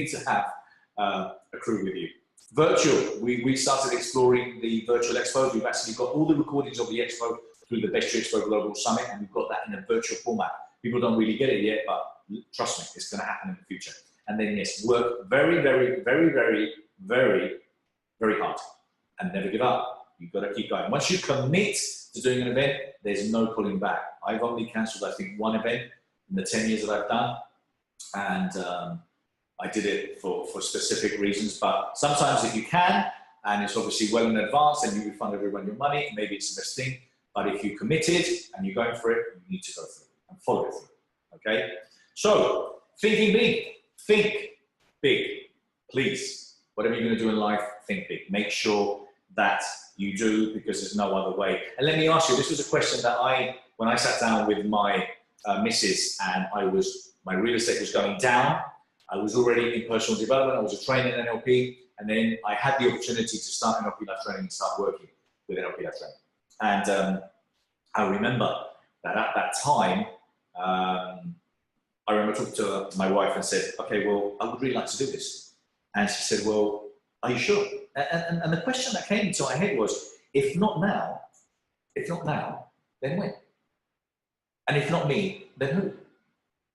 to have a crew with you. Virtual, we started exploring the virtual expos. We've actually got all the recordings of the expo through the Best You Expo Global Summit, and we've got that in a virtual format. People don't really get it yet, but trust me, it's going to happen in the future. And then yes, work very, very, very, very, very, very hard and never give up. You've got to keep going. Once you commit to doing an event, there's no pulling back. I've only cancelled, I think, one event in the 10 years that I've done. And I did it for specific reasons, but sometimes if you can, and it's obviously well in advance and you refund everyone your money, maybe it's the best thing. But if you committed and you're going for it, you need to go through it and follow it through, okay? So, thinking big, think big, please. Whatever you're gonna do in life, think big. Make sure that you do, because there's no other way. And let me ask you, this was a question that when I sat down with my missus and my real estate was going down, I was already in personal development, I was a trainer in NLP, and then I had the opportunity to start NLP Life Training and start working with NLP Life Training. And I remember that at that time, I remember talking to my wife and said, okay, well, I would really like to do this. And she said, well, are you sure? And the question that came into my head was, if not now, then when? And if not me, then who?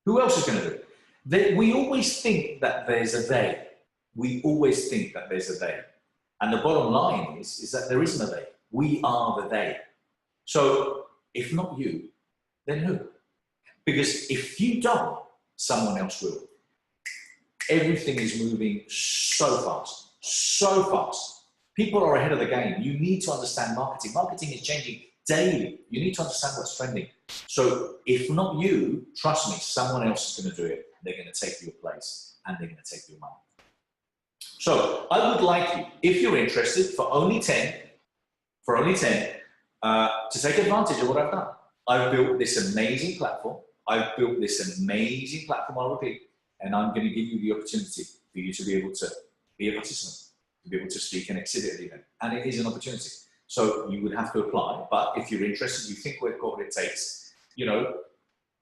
Who else is going to do it? We always think that there's a they. We always think that there's a they. And the bottom line is that there isn't a they. We are the they. So if not you, then who? Because if you don't, someone else will. Everything is moving so fast, so fast. People are ahead of the game. You need to understand marketing. Marketing is changing daily. You need to understand what's trending. So if not you, trust me, someone else is going to do it. They're going to take your place and they're going to take your money. So I would like you, if you're interested, for only 10, to take advantage of what I've done. I've built this amazing platform. I'll repeat, and I'm going to give you the opportunity for you to be able to be a participant, to be able to speak and exhibit at the event. And it is an opportunity. So you would have to apply, but if you're interested, you think we've got what it takes, you know,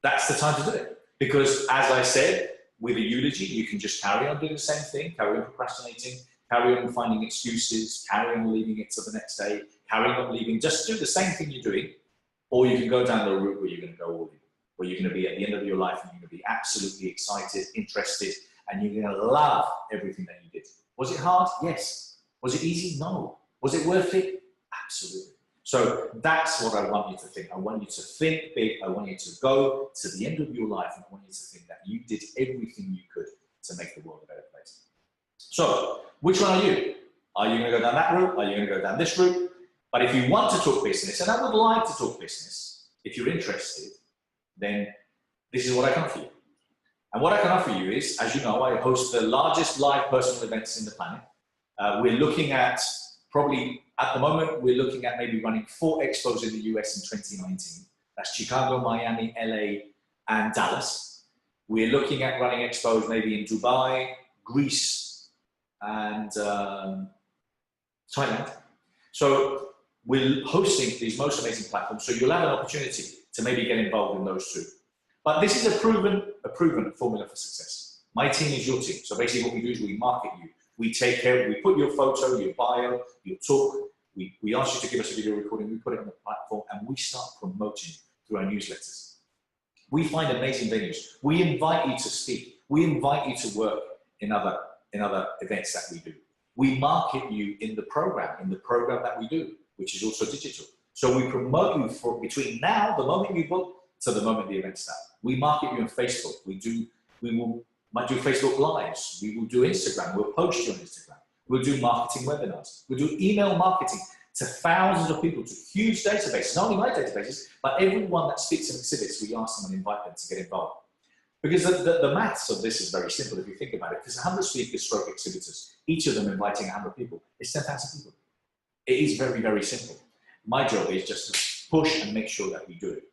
that's the time to do it. Because as I said, with a eulogy, you can just carry on doing the same thing, carry on procrastinating, carry on finding excuses, carry on leaving it to the next day, carry on leaving, just do the same thing you're doing, or you can go down the route where you're going to go all in, where you're going to be at the end of your life and you're going to be absolutely excited, interested, and you're going to love everything that you did. Was it hard? Yes. Was it easy? No. Was it worth it? Absolutely. So that's what I want you to think. I want you to think big. I want you to go to the end of your life, and I want you to think that you did everything you could to make the world a better place. So which one are you? Are you going to go down that route? Are you going to go down this route? But if you want to talk business, and I would like to talk business, if you're interested, then this is what I can offer you. And what I can offer you is, as you know, I host the largest live personal events in the planet. We're looking at probably, at the moment, we're looking at maybe running 4 expos in the US in 2019. That's Chicago, Miami, LA, and Dallas. We're looking at running expos maybe in Dubai, Greece, and Thailand. So we're hosting these most amazing platforms. So you'll have an opportunity to maybe get involved in those too. But this is a proven formula for success. My team is your team. So basically what we do is we market you. We take care, we put your photo, your bio, your talk. We ask you to give us a video recording, we put it on the platform, and we start promoting you through our newsletters. We find amazing venues. We invite you to speak. We invite you to work in other events that we do. We market you in the program that we do, which is also digital. So we promote you for between now, the moment you book, to the moment the event starts. We market you on Facebook. Might do Facebook Lives. We will do Instagram. We'll post you on Instagram. We'll do marketing webinars. We'll do email marketing to thousands of people, to huge databases, not only my databases, but everyone that speaks and exhibits, we ask them and invite them to get involved. Because the maths of this is very simple if you think about it. Because 100 speakers, stroke exhibitors, each of them inviting 100 people, it's 10,000 people. It is very, very simple. My job is just to push and make sure that we do it.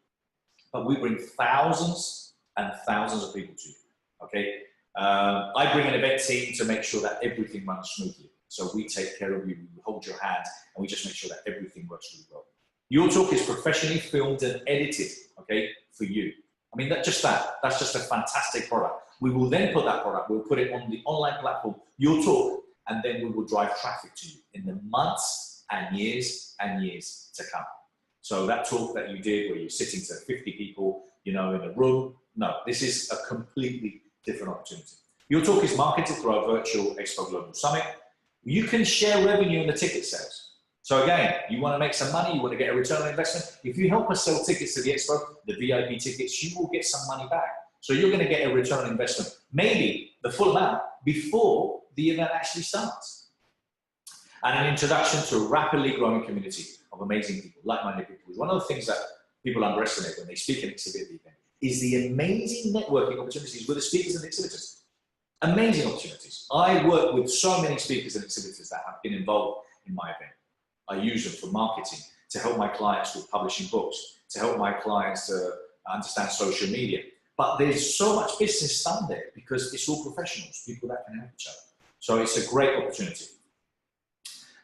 But we bring thousands and thousands of people to you, okay? I bring an event team to make sure that everything runs smoothly. So we take care of you, we hold your hand, and we just make sure that everything works really well. Your talk is professionally filmed and edited, okay, for you. I mean, that's just a fantastic product. We will then put that product, we'll put it on the online platform, Your Talk, and then we will drive traffic to you in the months and years to come. So that talk that you did where you're sitting to 50 people, you know, in a room, no, this is a completely different opportunity. Your Talk is marketed through our virtual Expo Global Summit. You can share revenue in the ticket sales. So again, you want to make some money, you want to get a return on investment. If you help us sell tickets to the Expo, the VIP tickets, you will get some money back. So you're going to get a return on investment, maybe the full amount before the event actually starts. And an introduction to a rapidly growing community of amazing people, like-minded people. One of the things that people underestimate when they speak and exhibit at the event is the amazing networking opportunities with the speakers and exhibitors. Amazing opportunities. I work with so many speakers and exhibitors that have been involved in my event. I use them for marketing, to help my clients with publishing books, to help my clients to understand social media. But there's so much business done there because it's all professionals, people that can help each other. So it's a great opportunity.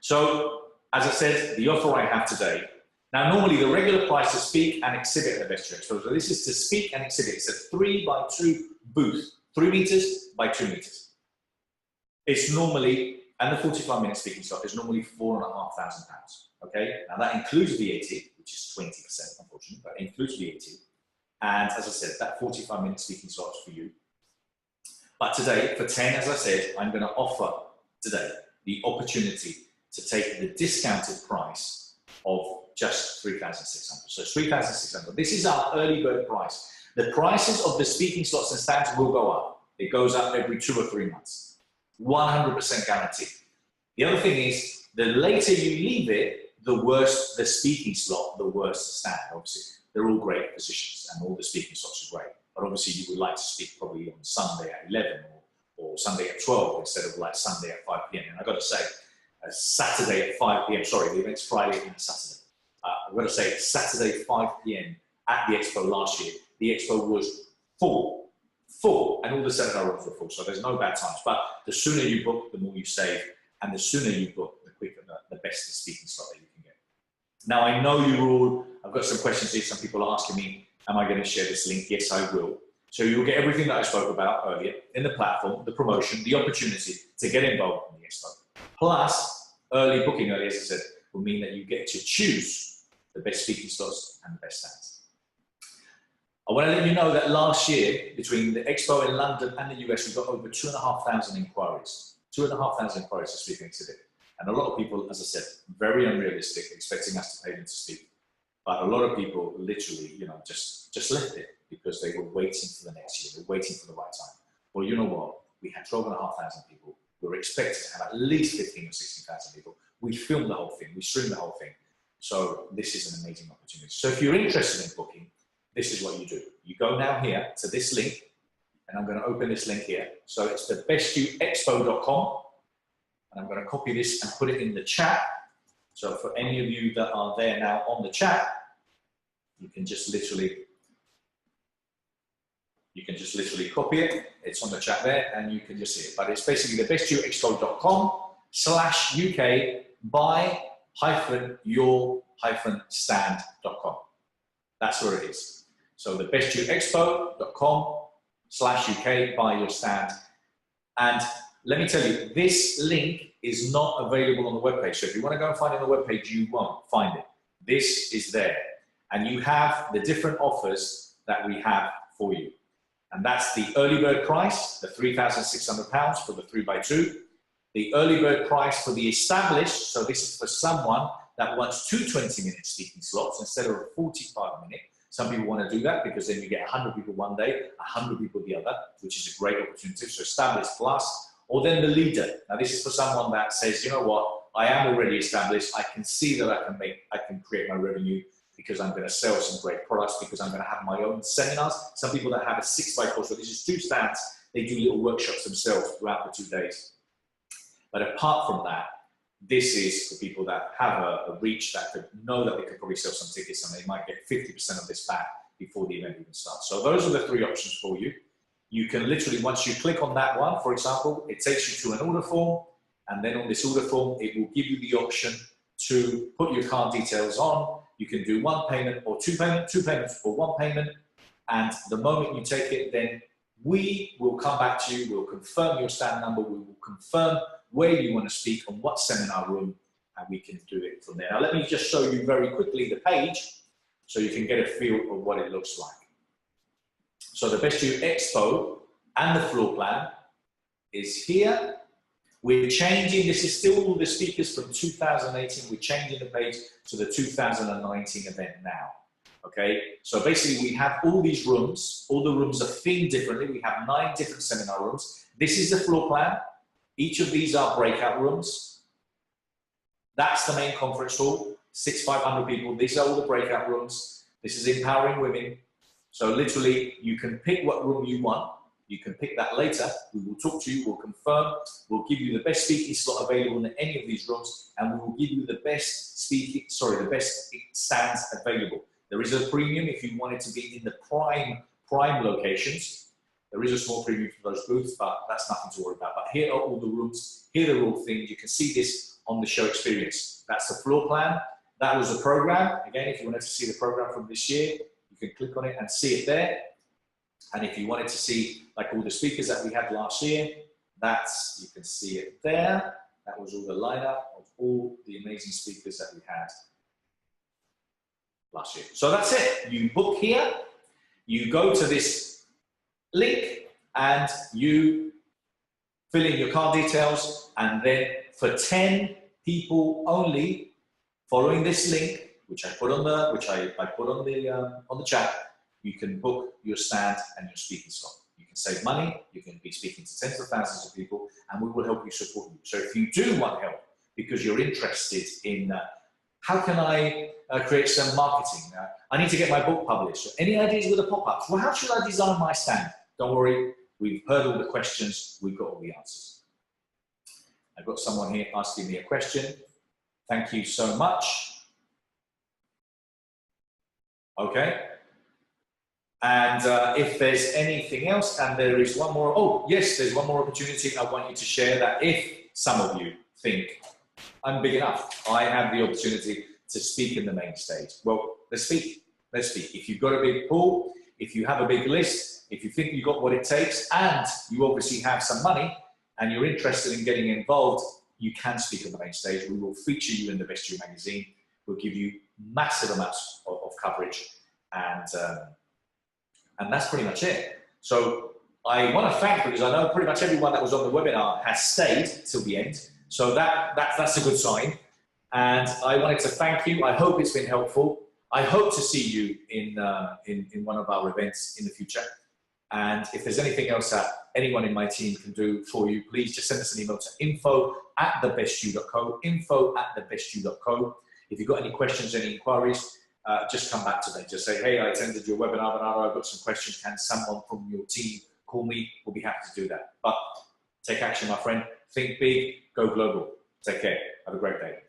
So, as I said, the offer I have today, now normally the regular price to speak and exhibit at the Best You Expo, so this is to speak and exhibit. It's a 3x2 booth, 3 meters by 2 meters. It's normally, and the 45-minute speaking slot is normally £4,500, okay? Now that includes VAT, which is 20%, unfortunately, but it includes VAT. And as I said, that 45-minute speaking slot is for you. But today, for 10, as I said, I'm gonna offer today the opportunity to take the discounted price of just 3,600. So it's 3,600. This is our early bird price. The prices of the speaking slots and stands will go up. It goes up every 2 or 3 months. 100% guaranteed. The other thing is, the later you leave it, the worse the speaking slot, the worse the stand. Obviously, they're all great positions and all the speaking slots are great. But obviously you would like to speak probably on Sunday at 11 or Sunday at 12 instead of like Sunday at 5 p.m. And I've got to say, Saturday at 5 p.m. Sorry, the event's Friday and Saturday. I've got to say, Saturday 5 p.m. at the Expo last year, the Expo was full, and all the seminar rooms were full, so there's no bad times. But the sooner you book, the more you save, and the sooner you book, the quicker, the best the speaking slot that you can get. Now, I know you're all, I've got some questions here, some people are asking me, am I going to share this link? Yes, I will. So you'll get everything that I spoke about earlier in the platform, the promotion, the opportunity to get involved in the Expo. Plus, early booking, as I said, will mean that you get to choose the best speaking slots and the best stands. I want to let you know that last year, between the Expo in London and the US, we got over 2,500 inquiries. 2,500 inquiries to speak and exhibit. And a lot of people, as I said, very unrealistic, expecting us to pay them to speak. But a lot of people literally, you know, just left it because they were waiting for the next year. They were waiting for the right time. Well, you know what? We had 12,500 people. We were expected to have at least 15 or 16,000 people. We filmed the whole thing. We streamed the whole thing. So this is an amazing opportunity. So if you're interested in booking, this is what you do. You go now here to this link, and I'm going to open this link here. So it's the bestyouexpo.com, and I'm going to copy this and put it in the chat. So for any of you that are there now on the chat, you can just literally copy it. It's on the chat there, and you can just see it. But it's basically the bestyouexpo.com/UK buy-your-stand.com. That's where it is. So the bestyouexpo.com/UK buy-your-stand. And let me tell you, this link is not available on the webpage. So if you want to go and find it on the webpage, you won't find it. This is there. And you have the different offers that we have for you. And that's the early bird price, the £3,600 for the 3x2. The early bird price for the established, so this is for someone that wants 2 20-minute speaking slots instead of a 45-minute. Some people want to do that because then you get 100 people one day, 100 people the other, which is a great opportunity. So established plus, or then the leader. Now this is for someone that says, you know what, I am already established. I can see that I can create my revenue because I'm going to sell some great products, because I'm going to have my own seminars. Some people that have a 6x4, so this is 2 stands, they do little workshops themselves throughout the 2 days. But apart from that, this is for people that have a reach, that could know that they could probably sell some tickets and they might get 50% of this back before the event even starts. So those are the three options for you. You can literally, once you click on that one, for example, it takes you to an order form, and then on this order form, it will give you the option to put your card details on. You can do one payment or two payments for one payment, and the moment you take it, then we will come back to you, we'll confirm your stand number, we will confirm where you want to speak, on what seminar room, and we can do it from there. Now, let me just show you very quickly the page so you can get a feel of what it looks like. So the Best You EXPO and the floor plan is here. We're changing, this is still all the speakers from 2018, we're changing the page to the 2019 event now. Okay, so basically we have all these rooms, all the rooms are themed differently. We have 9 different seminar rooms. This is the floor plan. Each of these are breakout rooms. That's the main conference hall, 500 people. These are all the breakout rooms. This is empowering women. So literally you can pick what room you want. You can pick that later. We will talk to you, we'll confirm, we'll give you the best speaking slot available in any of these rooms, and we will give you the best the best stands available. There is a premium if you want it to be in the prime locations. There is a small premium for those booths, but that's nothing to worry about. But here are all the rooms, here are all things. You can see this on the show experience. That's the floor plan. That was the program. Again, if you wanted to see the program from this year, you can click on it and see it there. And if you wanted to see like all the speakers that we had last year, you can see it there. That was all the lineup of all the amazing speakers that we had last year. So that's it. You book here, you go to this link and you fill in your card details, and then for 10 people only, following this link, which I put on the chat, you can book your stand and your speaking slot. You can save money, you can be speaking to tens of thousands of people, and we will help you, support you. So if you do want help because you're interested in how can I create some marketing, I need to get my book published, any ideas with the pop-ups, well, how should I design my stand? Don't worry, we've heard all the questions, we've got all the answers. I've got someone here asking me a question. Thank you so much. Okay. And if there's anything else, and there is one more, oh yes, there's one more opportunity I want you to share, that if some of you think, I'm big enough, I have the opportunity to speak in the main stage. Well, let's speak, let's speak. If you've got a big pool, if you have a big list, if you think you've got what it takes, and you obviously have some money, and you're interested in getting involved, you can speak on the main stage. We will feature you in the Best You magazine. We'll give you massive amounts of coverage, and that's pretty much it. So I want to thank, because I know pretty much everyone that was on the webinar has stayed till the end. So that's a good sign. And I wanted to thank you. I hope it's been helpful. I hope to see you in one of our events in the future. And if there's anything else that anyone in my team can do for you, please just send us an email to info@thebestyou.co, info@thebestyou.co. If you've got any questions, any inquiries, just come back to them. Just say, hey, I attended your webinar, Bernardo, I've got some questions. Can someone from your team call me? We'll be happy to do that. But take action, my friend. Think big, go global. Take care. Have a great day.